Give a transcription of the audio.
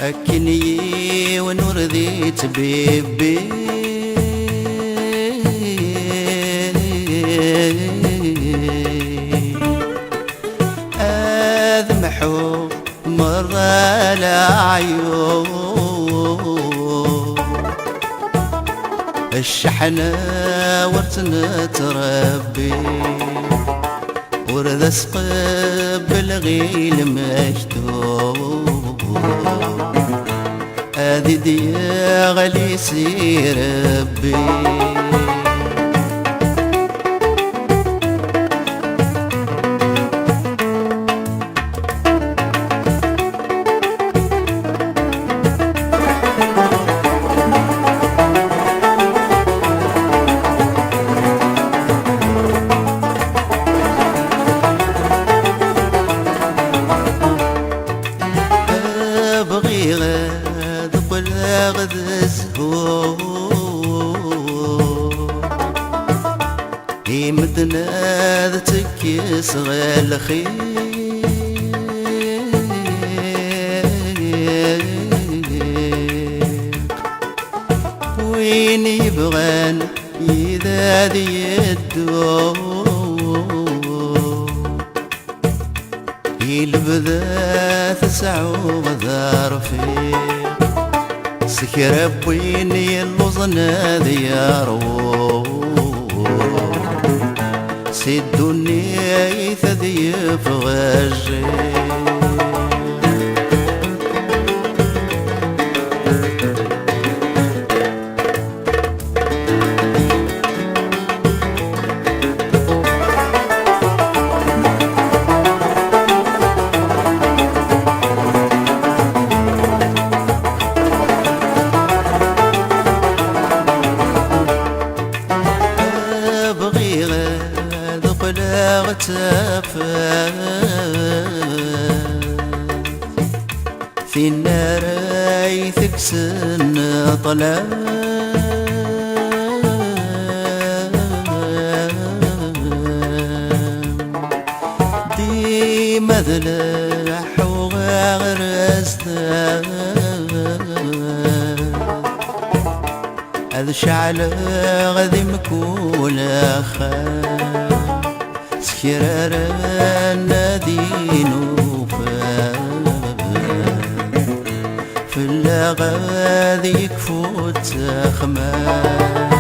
أكني ونور ذي تبيبي أذمحو مرة العيون الشحنة ورتنا تربي ورد اسقب الغيل مشتوب هذي دياغلي سير ربي غد الزهور يمدنا ذاتك يصغى الخير وين يبغان إذا ذي الدور يلبذا تسعو ظرفي سكر بويني اللوزنا ديارو سيدوني ثذيف غجي في النار يثكسن طلع دي مذلح وغرزتها هذا شعل غذي مكون خير سكرار النادين في اللاغا ذيك فوت خمار